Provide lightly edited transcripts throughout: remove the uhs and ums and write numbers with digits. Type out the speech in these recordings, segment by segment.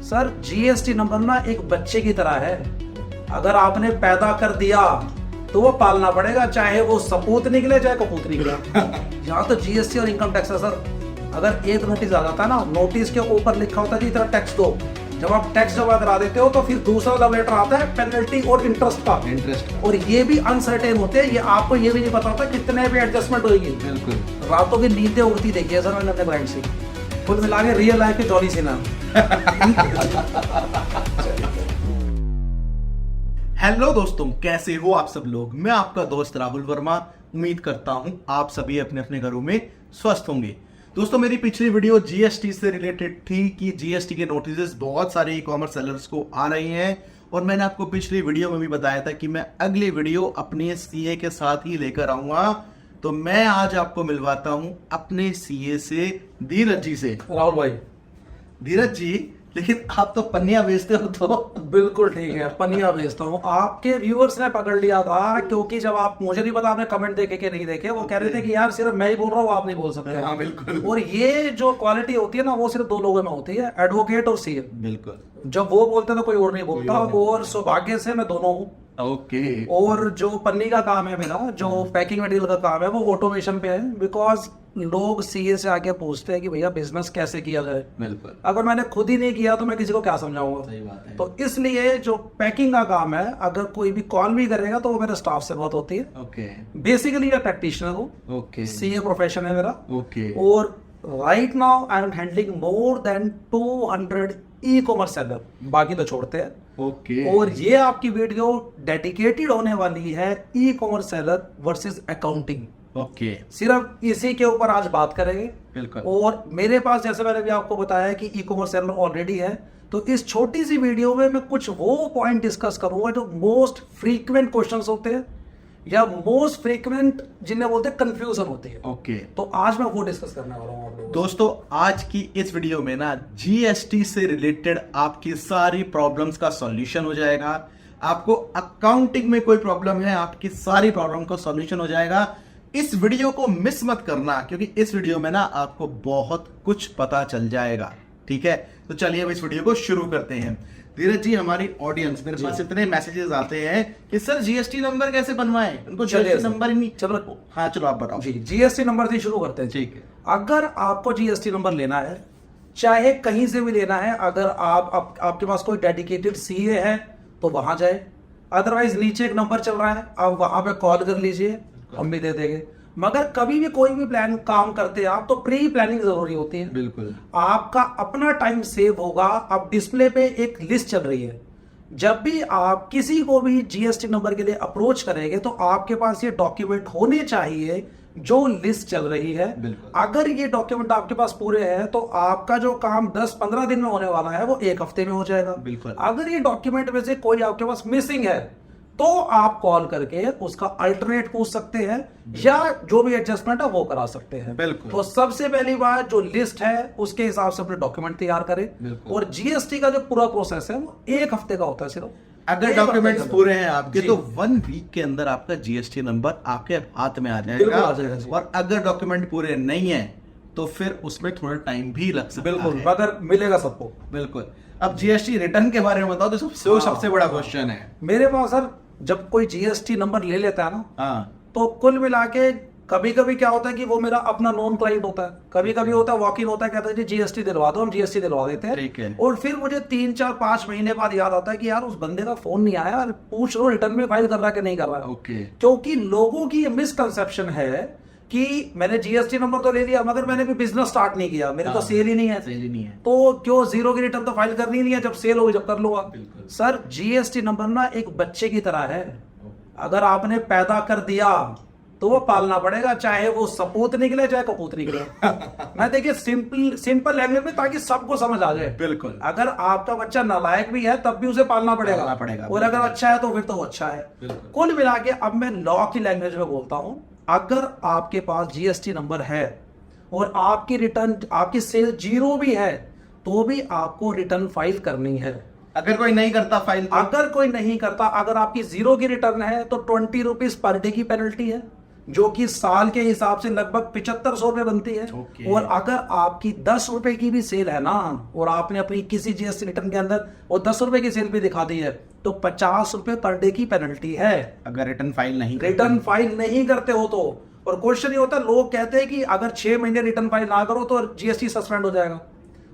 Sir GST number ना एक बच्चे की तरह है, अगर आपने पैदा कर दिया तो वो पालना पड़ेगा, चाहे वो सपूत निकले चाहे कपूत निकले। यहाँ तो जीएसटी और इनकम टैक्स है सर। अगर एक नोटिस आ जाता है ना, नोटिस के ऊपर लिखा होता है कि इतना टैक्स दो, जब आप टैक्स जमा करा देते हो तो फिर दूसरा लव लेटर आता है पेनल्टी और इंटरेस्ट का। और ये भी अनसर्टेन होते हैं, ये आपको ये भी नहीं पता होता कितने पे एडजस्टमेंट होगी। बिल्कुल। रातों की नींदें उड़ती देखी है सर मैंने अपने क्लाइंट से, कुल मिला के रियल लाइफ के जॉनी सिन्हा। हेलो दोस्तों, कैसे हो आप सब लोग। मैं आपका दोस्त राहुल वर्मा। उम्मीद करता हूं आप सभी अपने अपने घरों में स्वस्थ होंगे। दोस्तों, मेरी पिछली वीडियो जीएसटी से रिलेटेड थी कि जीएसटी के नोटिस बहुत सारे ई कॉमर्स सेलर्स को आ रहे हैं, और मैंने आपको पिछली वीडियो में भी बताया था कि मैं अगली वीडियो अपने सीए के साथ ही लेकर आऊंगा। तो मैं आज आपको मिलवाता हूं अपने सीए से, धीरज जी से। राहुल भाई। धीरज जी, लेकिन आप तो पन्नियां बेचते हो। तो बिल्कुल ठीक है, पनिया भेजता हूँ। आपके व्यूअर्स ने पकड़ लिया था, क्योंकि जब आप, मुझे नहीं पता आपने कमेंट देखे कि नहीं देखे, वो कह रहे थे कि यार सिर्फ मैं ही बोल रहा हूँ, आप नहीं बोल सकते। हाँ, बिल्कुल। और ये जो क्वालिटी होती है ना, वो सिर्फ दो लोगों में होती है, एडवोकेट और सीए। बिल्कुल। जब वो बोलते हैं तो कोई और नहीं बोलता, और सौभाग्य से मैं दोनों हूँ। ओके। और जो पन्नी का काम है मेरा, जो पैकिंग मटेरियल का काम है, वो ऑटोमेशन पे है। बिकॉज लोग सीए से आके पूछते हैं कि भैया बिजनेस कैसे किया जाए। बिल्कुल। अगर मैंने खुद ही नहीं किया तो मैं किसी को क्या समझाऊंगा। सही बात है। तो इसलिए जो पैकिंग का काम है, अगर कोई भी कॉल भी करेगा तो वो मेरे स्टाफ से बात होती है। ओके। बेसिकली मैं प्रैक्टिशनर हूँ, ओके। सीए प्रोफेशन है मेरा। ओके। और right now I am handling more than 200 e commerce seller, बाकी तो छोड़ते हैं। ओके। और ये आपकी वीडियो डेडिकेटेड होने वाली है e commerce seller versus accounting. Okay. सिर्फ इसी के ऊपर आज बात करेंगे। बिल्कुल। और मेरे पास, जैसे मैंने भी आपको बताया कि ई कॉमर्स सेलर ऑलरेडी है, तो इस छोटी सी वीडियो में मैं कुछ वो पॉइंट डिस्कस करूंगा जो मोस्ट फ्रीक्वेंट क्वेश्चंस होते हैं, या मोस्ट फ्रीक्वेंट जिन्हें बोलते हैं कंफ्यूजन होती है। ओके। तो आज मैं वो डिस्कस करने वाला हूँ आप लोगों से। दोस्तों, आज की इस वीडियो में ना जीएसटी से रिलेटेड आपकी सारी प्रॉब्लम्स का सॉल्यूशन हो जाएगा। आपको अकाउंटिंग में कोई प्रॉब्लम है, आपकी सारी प्रॉब्लम का सॉल्यूशन हो जाएगा। इस वीडियो को मिस मत करना, क्योंकि इस वीडियो में ना आपको बहुत कुछ पता चल जाएगा। ठीक है, तो चलिए अब इस वीडियो को शुरू करते हैं। धीरज जी, हमारी ऑडियंस, मेरे पास इतने मैसेजेस आते हैं कि सर जीएसटी नंबर कैसे बनवाएं, उनको जीएसटी नंबर ही नहीं। चलो, हाँ, चलो आप बताओ। जी, जीएसटी नंबर से शुरू करते हैं। ठीक है। अगर आपको जीएसटी नंबर लेना है, चाहे कहीं से भी लेना है, अगर आपके पास कोई डेडिकेटेड सीए है तो वहां जाए, अदरवाइज नीचे एक नंबर चल रहा है, आप वहां पे कॉल कर लीजिए, हम भी दे देंगे। मगर कभी भी कोई भी प्लान काम करते हैं आप, तो प्री प्लानिंग जरूरी होती है। बिल्कुल। आपका अपना टाइम सेव होगा। अब डिस्प्ले पे एक लिस्ट चल रही है, जब भी आप किसी को भी जीएसटी नंबर के लिए अप्रोच करेंगे तो आपके पास ये डॉक्यूमेंट होने चाहिए जो लिस्ट चल रही है। अगर ये डॉक्यूमेंट आपके पास पूरे हैं तो आपका जो काम 10-15 दिन में होने वाला है वो 1 हफ्ते में हो जाएगा। बिल्कुल। अगर ये डॉक्यूमेंट में से कोई आपके पास मिसिंग है तो आप कॉल करके उसका अल्टरनेट पूछ सकते हैं, या जो भी एडजस्टमेंट है वो करा सकते हैं। बिल्कुल। तो सबसे पहली बात, जो लिस्ट है उसके हिसाब से अपने डॉक्यूमेंट तैयार करें। और जीएसटी का जो पूरा प्रोसेस है वो 1 हफ्ते का होता है सिर्फ। अगर डॉक्यूमेंट्स पूरे हैं आपके तो 1 वीक के अंदर आपका जीएसटी नंबर आपके हाथ में आ जाएगा। और अगर डॉक्यूमेंट पूरे नहीं है तो फिर उसमें थोड़ा टाइम भी लग सकता है। बिल्कुल, मगर मिलेगा सबको। बिल्कुल। अब जीएसटी रिटर्न के बारे में बताओ, तो सबसे बड़ा क्वेश्चन है मेरे पास सर। जब कोई जीएसटी नंबर ले लेता है ना, हाँ, तो कुल मिला के कभी कभी क्या होता है कि वो मेरा अपना नॉन क्लाइंट होता है, कभी कभी होता है वॉक इन होता है, कहता है जी जीएसटी दिलवा दो, हम जीएसटी दिलवा देते हैं। ठीक है। और फिर मुझे 3-4-5 महीने बाद याद आता है कि यार उस बंदे का फोन नहीं आया, पूछ लो रिटर्न में फाइल कर रहा है कि नहीं कर रहा है। ओके। क्योंकि लोगों की मिसकंसेप्शन है कि मैंने जीएसटी नंबर तो ले लिया मगर मैंने भी बिजनेस स्टार्ट नहीं किया, मेरे तो सेल ही नहीं है। सेल ही नहीं है तो क्यों जीरो की रिटर्न तो फाइल करनी नहीं है, जब सेल होगी जब कर लूंगा। सर जीएसटी नंबर ना एक बच्चे की तरह है, अगर आपने पैदा कर दिया तो वो पालना पड़ेगा, चाहे वो सपूत निकले चाहे कपूत निकले। मैं देखिए सिंपल लैंग्वेज में, ताकि सबको समझ आ जाए। बिल्कुल। अगर आपका बच्चा नालायक भी है तब भी उसे पालना पड़ेगा। और अगर अच्छा है तो फिर तो वो अच्छा है। कुल मिला के अब मैं लॉ की लैंग्वेज में बोलता हूं, अगर आपके पास जीएसटी नंबर है और आपकी रिटर्न, आपकी सेल 0 भी है, तो भी आपको रिटर्न फाइल करनी है। अगर कोई नहीं करता फाइल अगर कोई नहीं करता, अगर आपकी 0 की रिटर्न है तो 20 रुपीज पर डे की पेनल्टी है। जो कि साल के हिसाब से लगभग 7500 रुपये बनती है। Okay. और अगर आपकी 10 रुपए की भी सेल है ना, और आपने अपनी किसी जीएसटी रिटर्न के अंदर वो 10 रुपए की सेल भी दिखा दी है, तो 50 रुपए पर डे की पेनल्टी है अगर रिटर्न फाइल नहीं करते हो तो। और क्वेश्चन ये होता है, लोग कहते हैं कि अगर 6 महीने रिटर्न फाइल ना करो तो जीएसटी सस्पेंड हो जाएगा।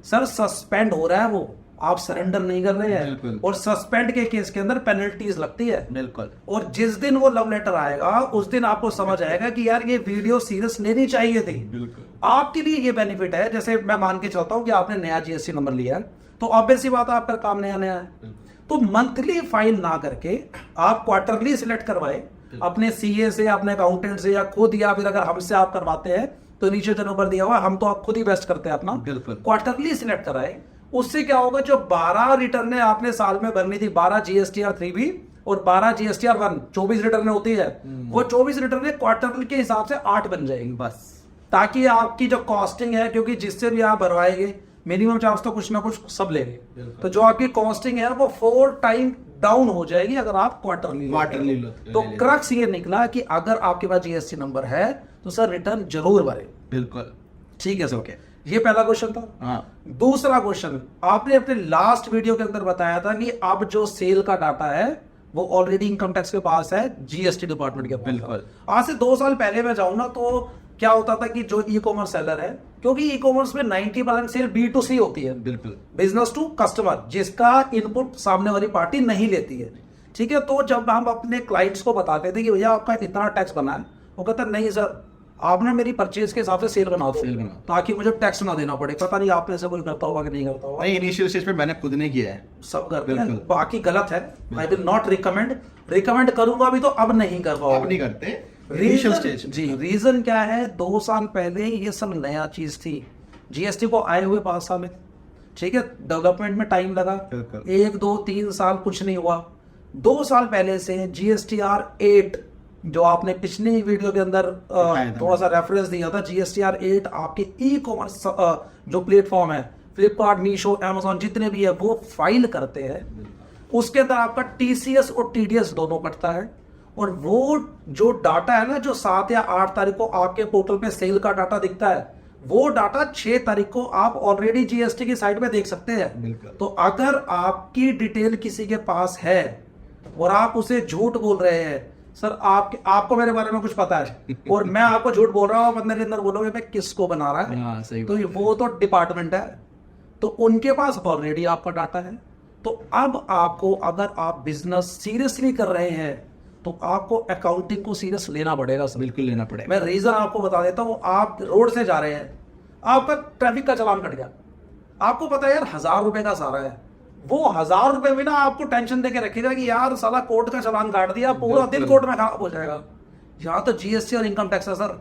सर सस्पेंड हो रहा है वो, आप सरेंडर नहीं कर रहे हैं, और सस्पेंड के केस के अंदर पेनल्टीज लगती है। बिल्कुल। और जिस दिन वो लव लेटर आएगा उस दिन आपको समझ आएगा कि यार ये वीडियो सीरियस लेनी चाहिए थी। बिल्कुल। आपके लिए ये बेनिफिट है, जैसे मैं मान के चलता हूँ कि आपने नया जीएसटी नंबर लिया है, तो ऑब्वियस सी बात है आपका काम नया नया है, तो मंथली फाइल ना करके आप क्वार्टरली सिलेक्ट करवाए अपने सीए से, अपने अकाउंटेंट से, या खुद, या फिर अगर हमसे आप करवाते हैं तो नीचे जो नंबर दिया हुआ, हम तो आप खुद ही बेस्ट करते हैं अपना। बिल्कुल। क्वार्टरली सिलेक्ट कराए, उससे क्या होगा, जो 12 रिटर्न आपने साल में भरनी थी, 12 जीएसटीआर 3B और 12 जीएसटीआर 1, 24 रिटर्न होती है, वो 24 रिटर्न क्वार्टर के हिसाब से 8 बन जाएगी बस। ताकि आपकी जो कॉस्टिंग है, क्योंकि जिससे भी आप भरवाएंगे मिनिमम चार्ज तो कुछ ना कुछ सब लेंगे, तो जो आपकी कॉस्टिंग है वो 4 टाइम डाउन हो जाएगी अगर आप क्वार्टरली लो। तो क्रक्स ये निकला कि अगर आपके पास जीएसटी नंबर है तो सर रिटर्न जरूर भरे। बिल्कुल। ठीक है सर, ओके। ये पहला क्वेश्चन था। हाँ। दूसरा क्वेश्चन, आपने अपने लास्ट वीडियो के अंदर बताया था कि अब जो सेल का डाटा है वो ऑलरेडी इनकम टैक्स के पास है, जीएसटी डिपार्टमेंट के पास। बिल्कुल। आज से 2 साल पहले मैं जाऊं ना, तो क्या होता था कि जो ई कॉमर्स सेलर है, क्योंकि ई कॉमर्स में 90% सेल B2C होती है, बिल्कुल, बिजनेस टू कस्टमर, जिसका इनपुट सामने वाली पार्टी नहीं लेती है। ठीक है, तो जब हम अपने क्लाइंट्स को बताते थे कि भैया आपका इतना टैक्स बना है, वो कहता नहीं सर, आपने मेरी परचेज के हिसाब से सेल बना दो, ताकि मुझे टैक्स ना देना पड़े। पता नहीं आप में से कोई करता होगा कि नहीं करता होगा। इनिशियल स्टेज पे मैंने खुद ने किया है, सब करते हैं, बाकी गलत है। आई विल नॉट रिकमेंड करूंगा भी तो अब नहीं कर पाऊंगा, अब नहीं करते। रीजन क्या है, 2 साल पहले ये सब नया चीज थी, जीएसटी को आए हुए 5 साल में। ठीक है, डेवलपमेंट में टाइम लगा, 1, 2, 3 साल कुछ नहीं हुआ। 2 साल पहले से GSTR 8, जो आपने पिछली वीडियो के अंदर थोड़ा सा रेफरेंस दिया था, GSTR 8 आपके ई कॉमर्स जो प्लेटफॉर्म है, फ्लिपकार्ट, मीशो, अमेजोन, जितने भी है वो फाइल करते हैं। उसके अंदर आपका TCS और TDS दोनों कटता है, और वो जो डाटा है ना, जो 7 या 8 तारीख को आपके पोर्टल पे सेल का डाटा दिखता है, वो डाटा 6 तारीख को आप ऑलरेडी जीएसटी की साइट पे देख सकते हैं। तो अगर आपकी डिटेल किसी के पास है और आप उसे झूठ बोल रहे हैं, सर आपको मेरे बारे में कुछ पता है और मैं आपको झूठ बोल रहा हूँ, बंदे के अंदर बोलोगे मैं किसको बना रहा है, तो वो तो डिपार्टमेंट है, तो उनके पास ऑलरेडी आपका डाटा है। तो अब आपको, अगर आप बिजनेस सीरियसली कर रहे हैं तो आपको अकाउंटिंग को सीरियस लेना पड़ेगा सर। बिल्कुल लेना पड़ेगा। मैं रीजन आपको बता देता हूँ। आप रोड से जा रहे हैं, आपका ट्रैफिक का चालान कट गया, आपको पता है यार 1000 रुपए का सारा है, वो 1000 रुपए में ना आपको टेंशन देके रखेगा कि यार साला कोर्ट का चालान काट दिया, पूरा दिन कोर्ट में खराब हो जाएगा। यहाँ तो जीएसटी और इनकम टैक्स है सर।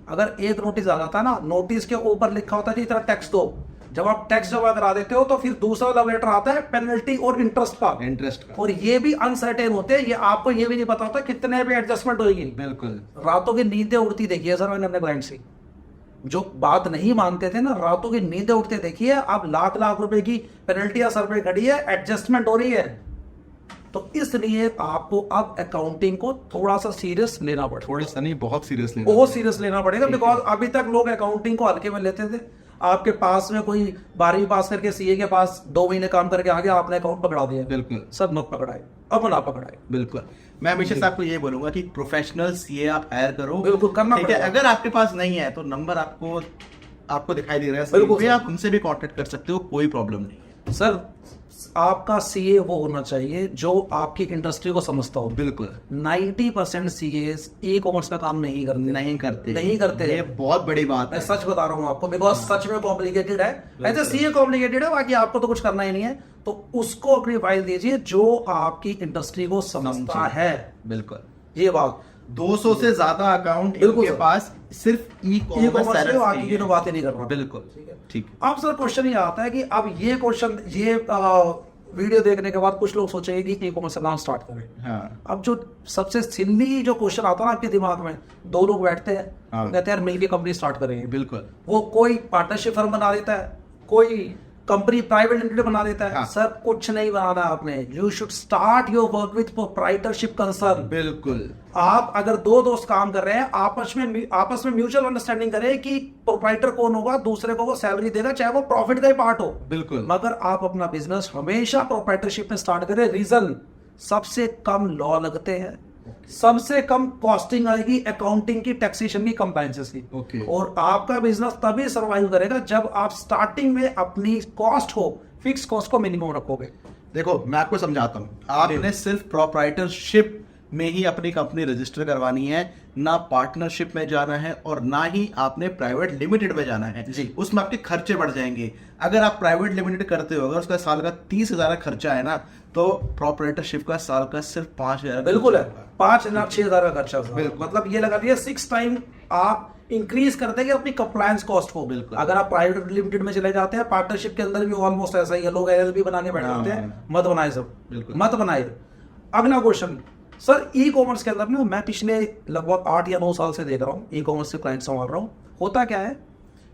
अगर एक नोटिस आ जाता है ना, नोटिस के ऊपर लिखा होता है कि इतना टैक्स दो, जब आप टैक्स जमा करा देते हो तो फिर दूसरा लव लेटर आता है पेनल्टी और इंटरेस्ट का, और ये भी अनसर्टेन होते हैं, ये आपको ये भी नहीं पता होता कितने पे एडजस्टमेंट होगी। बिल्कुल। रातों की नींदें उड़ती देखी है सर मैंने अपने क्लाइंट से, जो बात नहीं मानते थे ना, रातों की नींदें उठते देखी है। अब लाख रुपए की पेनल्टी या सर पे खड़ी है, एडजस्टमेंट हो रही है। तो इसलिए आपको अब अकाउंटिंग को थोड़ा सा सीरियस लेना पड़ेगा, थोड़ा सा नहीं, बहुत सीरियस लेना पड़ेगा। बिकॉज अभी तक लोग अकाउंटिंग को हल्के में लेते थे। आपके पास में कोई 12वीं पास करके सीए के पास 2 महीने काम करके आ गया, आपने अकाउंट पकड़ा दिया। बिल्कुल। सब मत पकड़ाए, अब ना पकड़ाए। बिल्कुल। मैं हमेशा से आपको ये बोलूंगा कि प्रोफेशनल सीए आप हायर करो। बिल्कुल करना ठीक है। अगर आपके पास नहीं है तो नंबर आपको दिखाई दे रहा है, बिल्कुल आप उनसे भी कांटेक्ट कर सकते हो, कोई प्रॉब्लम नहीं है। सर आपका सीए वो होना चाहिए जो आपकी इंडस्ट्री को समझता हो। बिल्कुल। 90% सीए ई कॉमर्स का काम नहीं करते। ये बहुत बड़ी बात है, मैं सच बता रहा हूँ आपको, बिकॉज सच में कॉम्प्लिकेटेड है। ऐसे सीए कॉम्प्लिकेटेड है, बाकी आपको तो कुछ करना ही नहीं है। तो उसको अपनी फाइल दीजिए जो आपकी इंडस्ट्री को समझता है। बिल्कुल। ये बात 200 से ज्यादा अकाउंट इनके पास सिर्फ ई कॉमर्स बाकी की तो बातें नहीं कर रहा। बिल्कुल ठीक। अब सर क्वेश्चन ये आता है कि अब ये क्वेश्चन, ये वीडियो देखने के बाद कुछ लोग सोचेंगे कि ई कॉमर्स अकाउंट स्टार्ट करें। हाँ। अब जो सबसे सिली जो क्वेश्चन आता है ना आपके दिमाग में, 2 लोग बैठते हैं, कहते हैं यार मिलकर कंपनी स्टार्ट करेंगे। बिल्कुल। वो कोई पार्टनरशिप फर्म बना देता है, कोई कंपनी प्राइवेट लिमिटेड बना देता है। हाँ। सर कुछ नहीं बनाना आपने, you should start your work with proprietorship concern. बिल्कुल। आप अगर दो दोस्त काम कर रहे हैं, आपस में म्यूचुअल अंडरस्टैंडिंग करें कि प्रोप्राइटर कौन होगा, दूसरे को वो सैलरी देगा, चाहे वो प्रॉफिट का ही पार्ट हो। बिल्कुल। मगर आप अपना बिजनेस हमेशा प्रोप्राइटरशिप में स्टार्ट करें। रीजन, सबसे कम लॉ लगते हैं, सबसे कम कॉस्टिंग आएगी अकाउंटिंग की, टैक्सेशन की, कंप्लायंसेस की। Okay. और आपका बिजनेस तभी सर्वाइव करेगा जब आप स्टार्टिंग में अपनी कॉस्ट को, फिक्स कॉस्ट को मिनिमम रखोगे। देखो मैं आपको समझाता हूँ, आपने सिर्फ प्रोप्राइटरशिप में ही अपनी कंपनी रजिस्टर करवानी है, ना पार्टनरशिप में जाना है और ना ही आपने प्राइवेट लिमिटेड में जाना है जी। उसमें आपके खर्चे बढ़ जाएंगे। अगर आप प्राइवेट लिमिटेड करते हो, अगर उसका साल का 30,000 खर्चा है ना, तो प्रोप्राइटरशिप का साल का सिर्फ 5,000 बिल्कुल है, 5,000 6,000 का खर्चा होगा। बिल्कुल। मतलब ये लगा दिया 6 टाइम आप इंक्रीज कर देंगे अपनी कंप्लायंस कॉस्ट को। बिल्कुल। अगर आप प्राइवेट लिमिटेड में चले जाते हैं, पार्टनरशिप के अंदर भी ऑलमोस्ट ऐसा ही है, लोग एलएलपी बनाने बैठ जाते हैं। मत बनाए सब, बिल्कुल। मत बनाए। अगला क्वेश्चन सर, ई कॉमर्स के अंदर ना मैं पिछले लगभग 8 या 9 साल से देख रहा हूँ, ई कॉमर्स से क्लाइंट संभाल रहा हूँ। होता क्या है,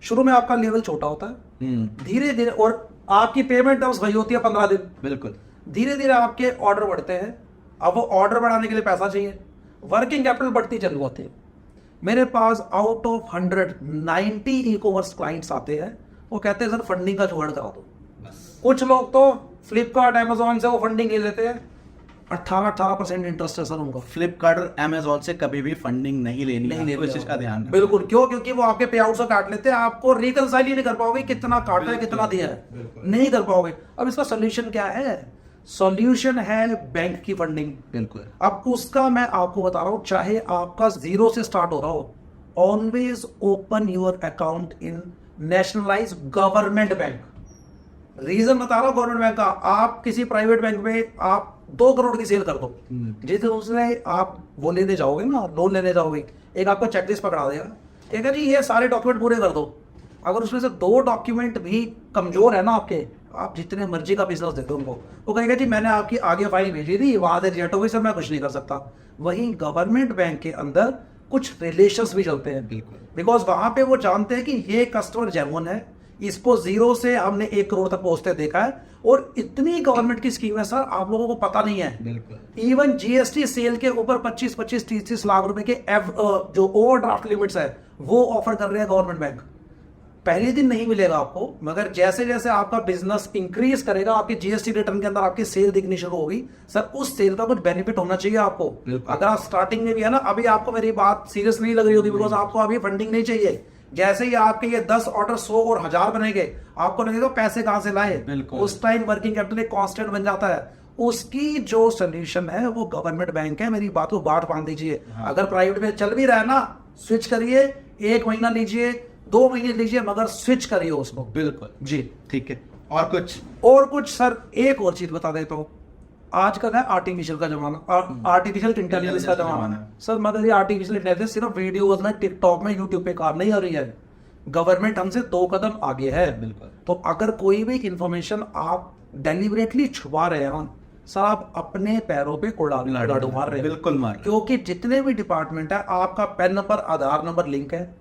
शुरू में आपका लेवल छोटा होता है, धीरे धीरे, और आपकी पेमेंट टर्म्स वही होती है 15 दिन। बिल्कुल। धीरे धीरे आपके ऑर्डर बढ़ते हैं। अब वो ऑर्डर बढ़ाने के लिए पैसा चाहिए, वर्किंग कैपिटल बढ़ती चली जाती है। मेरे pass out of 100 90 e commerce clients आते हैं, वो कहते हैं सर फंडिंग का जुगाड़ करा दो। कुछ लोग तो फ्लिपकार्ट अमेजोन से वो फंडिंग ले लेते हैं, 18% इंटरेस्ट है सर उनका। फ्लिपकार्ट और अमेजोन से कभी भी फंडिंग नहीं लेनी नहीं है, लेते आपको इस चीज का हो। ध्यान रखना। बिल्कुल, क्यों? क्योंकि वो आपके पे आउट से काट लेते हैं, आपको रिकंसाइल ही नहीं कर पाओगे कितना काटा है, कितना दिया है, नहीं कर पाओगे। अब इसका सोल्यूशन क्या है? सॉल्यूशन है बैंक की फंडिंग। बिल्कुल। अब उसका मैं आपको बता रहा हूं, चाहे आपका 0 से स्टार्ट हो रहा हो, always open your account in nationalize government bank. Reason बता रहा हूं गवर्नमेंट बैंक का। आप किसी प्राइवेट बैंक में आप 2 करोड़ की सेल कर दो, जिसे उसने आप वो लेने जाओगे ना, लोन लेने जाओगे, एक आपको चेकलिस्ट पकड़ा देगा, एक है जी ये सारे डॉक्यूमेंट पूरे कर दो। अगर उसमें से 2 डॉक्यूमेंट भी कमजोर है ना आपके, आप जितने मर्जी का बिजनेस दे दो उनको, वो कहेगा जी मैंने आपकी आगे फाइल भेजी थी, वहां से रिजेक्ट हो गई सर, मैं कुछ नहीं कर सकता। वहीं गवर्नमेंट बैंक के अंदर कुछ रिलेशंस भी चलते हैं। बिल्कुल। बिकॉज वहां पे वो जानते हैं कि ये कस्टमर जेन्युइन है, इसको 0 से हमने 1 करोड़ तक पहुंचते देखा है। और इतनी गवर्नमेंट की स्कीम है सर, आप लोगों को पता नहीं है। बिल्कुल। इवन जीएसटी सेल के ऊपर 25-25 30 लाख रुपए के जो ओवरड्राफ्ट लिमिट्स है वो ऑफर कर रहे हैं गवर्नमेंट बैंक। पहले दिन नहीं मिलेगा आपको, मगर जैसे जैसे आपका बिजनेस इंक्रीज करेगा, आपके जीएसटी रिटर्न के अंदर आपकी सेल दिखनी शुरू होगी। सर उस सेल का कुछ बेनिफिट होना चाहिए आपको। अगर आप स्टार्टिंग में भी है ना, अभी आपको मेरी बात सीरियस नहीं लग रही होगी, बिकॉज आपको अभी फंडिंग नहीं चाहिए। जैसे ही आपके ये 10 ऑर्डर 100 और 1000 बनेंगे, आपको लगेगा पैसे कहां से लाए। बिल्कुल। उस टाइम वर्किंग कैपिटल एक कांस्टेंट बन जाता है। उसकी जो सोल्यूशन है वो गवर्नमेंट बैंक है। मेरी बात को बात बांध दीजिए। अगर प्राइवेट में चल भी रहा है ना, स्विच करिए, 1 महीना लीजिए, 2 महीने लीजिए, मगर स्विच करिए उसको। बिल्कुल जी ठीक है। और कुछ सर, एक और चीज बता देता हूँ। आजकल है आर्टिफिशियल का जमाना, आर्टिफिशियल इंटेलिजेंस का जमाना है सर। मगर ये आर्टिफिशियल इंटेलिजेंस सिर्फ वीडियोस में, टिकटॉक में, यूट्यूब पे काम नहीं आ रही है। गवर्नमेंट हमसे 2 कदम आगे है। बिल्कुल। तो अगर कोई भी इंफॉर्मेशन आप डेलिबरेटली छुपा रहे हैं ना सर, आप अपने पैरों पे कुल्हाड़ी मार रहे हैं। बिल्कुल मार। क्योंकि जितने भी डिपार्टमेंट है, आपका पैन नंबर, आधार नंबर लिंक है।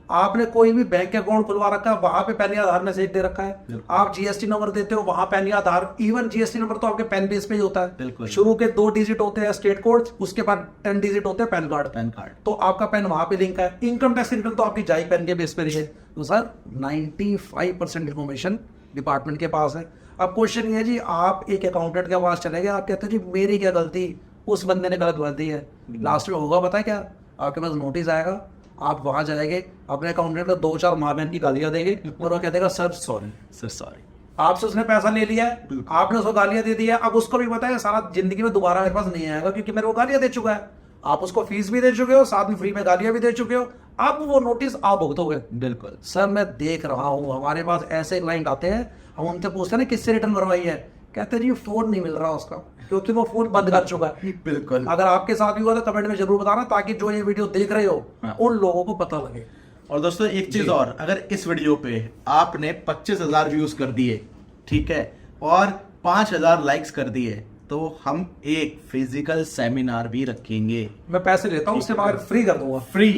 आपने कोई भी बैंक अकाउंट खुलवा रखा है, वहां पे पैन या आधार मैसेज दे रखा है। आप जीएसटी नंबर देते हो, वहां पैन या आधार, इवन जीएसटी नंबर तो आपके पैन बेस पे ही होता है। बिल्कुल। शुरू के 2 डिजिट होते हैं स्टेट कोड, उसके बाद 10 डिजिट होते हैं पैन कार्ड। Pan card. तो आपका पैन वहां पे लिंक है। इनकम टैक्स रिटर्न तो आपकी जाई पैन के बेस पे ही है। तो सर 95% इन्फॉर्मेशन डिपार्टमेंट के पास है। अब क्वेश्चन ये है जी, आप एक अकाउंटेंट के पास चले गए, आप कहते हैं जी मेरी क्या गलती, उस बंदे ने गलत भर दी है। लास्ट में होगा पता है क्या? आपके पास नोटिस आएगा, आप वहां जाएंगे, अपने अकाउंटेंट को 2-4 माँ बहन की गालियां देंगे और वो कह देगा सर सॉरी, सर सॉरी। आपसे उसने पैसा ले लिया है, आपने उसको गालियां दे दी है। अब उसको भी पता है सारा जिंदगी में दोबारा मेरे पास नहीं आएगा, क्योंकि मेरे को गालियां दे चुका है। आप उसको फीस भी दे चुके हो, साथ में फ्री में गालियां भी दे चुके हो। अब वो नोटिस आप भुगतोगे। बिल्कुल। सर मैं देख रहा हूँ, हमारे पास ऐसे क्लाइंट आते हैं, हम उनसे पूछते हैं ना किससे रिटर्न करवाई है, कहते हैं जी फोन नहीं मिल रहा उसका, क्योंकि वो फोन बंद कर चुका है। बिल्कुल। अगर आपके साथ भी हुआ तो कमेंट में जरूर बताना, ताकि जो ये वीडियो देख रहे हो उन लोगों को पता लगे। और दोस्तों एक चीज और, अगर इस वीडियो पे आपने 25,000 व्यूज कर दिए, ठीक है, और 5,000 लाइक्स कर दिए, तो हम एक फिजिकल सेमिनार भी रखेंगे। मैं पैसे लेता हूँ उससे, मगर फ्री कर दूंगा। फ्री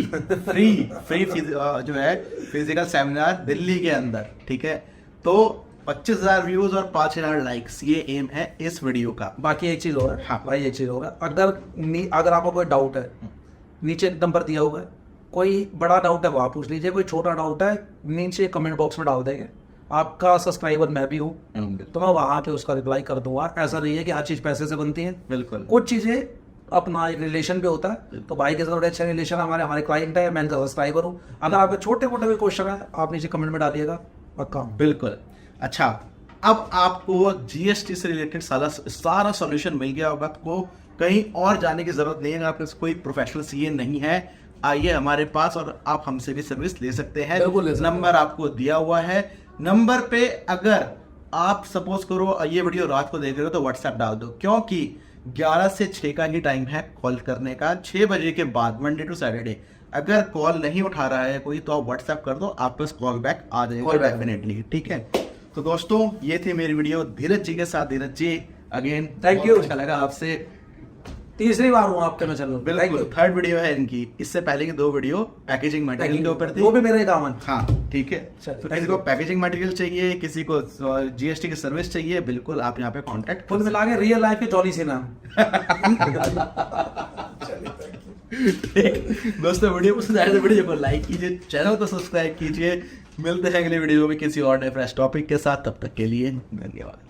जो है फिजिकल सेमिनार दिल्ली के अंदर, ठीक है। तो 25,000 व्यूज और 5,000 लाइक्स, ये एम है इस वीडियो का। बाकी एक चीज होगा, हाँ। भाई एक चीज होगा, अगर आपको कोई डाउट है नीचे नंबर दिया हुआ है, कोई बड़ा डाउट है वो आप पूछ लीजिए, कोई छोटा डाउट है नीचे कमेंट बॉक्स में डाल देंगे। आपका सब्सक्राइबर मैं भी हूँ, तो मैं वहाँ पे उसका रिप्लाई कर दूंगा। ऐसा नहीं है कि हर चीज़ पैसे से बनती है, बिल्कुल। कुछ चीज़ें अपना एक रिलेशन पे होता है। तो भाई के साथ बड़े अच्छा रिलेशन, हमारे क्लाइंट है, मैं इनका सब्सक्राइबर हूँ। अगर आपके छोटे मोटे भी क्वेश्चन है आप नीचे कमेंट में डालिएगा, पक्का। बिल्कुल। अच्छा, अब आपको जीएसटी से रिलेटेड सारा सॉल्यूशन मिल गया होगा, आपको कहीं और जाने की जरूरत नहीं है। आपके पास कोई प्रोफेशनल सीए नहीं है, आइए हमारे पास और आप हमसे भी सर्विस ले सकते हैं। बिल्कुल ले सकते हैं। नंबर आपको दिया हुआ है, नंबर पे अगर आप सपोज करो ये वीडियो रात को देख रहे हो तो व्हाट्सएप डाल दो, क्योंकि 11 से 6 का ही टाइम है कॉल करने का। 6 बजे के बाद मंडे टू सैटरडे अगर कॉल नहीं उठा रहा है कोई तो आप व्हाट्सएप कर दो, आप पास कॉल बैक आ जाएगा डेफिनेटली, ठीक है। तो दोस्तों ये थी मेरी वीडियो धीरज जी के साथ। धीरज जी अगेन Thank you। अच्छा लगा आपसे, तीसरी बार हूँ आपके मैं चैनल। बिल्कुल। थर्ड वीडियो है इनकी, इससे पहले की 2 वीडियो पैकेजिंग मटेरियल के ऊपर थी, वो भी मेरा ही काम है। हाँ ठीक है। अच्छा, तो किसी को पैकेजिंग मटेरियल चाहिए, किसी को जीएसटी की सर्विस चाहिए, बिल्कुल आप यहाँ पे कांटेक्ट खुद मिला के रियल लाइफ के जॉली से नाम। दोस्तों वीडियो पसंद आए तो वीडियो को लाइक कीजिए, चैनल को सब्सक्राइब कीजिए। मिलते हैं अगले वीडियो में किसी और नए फ्रेश टॉपिक के साथ, तब तक के लिए धन्यवाद।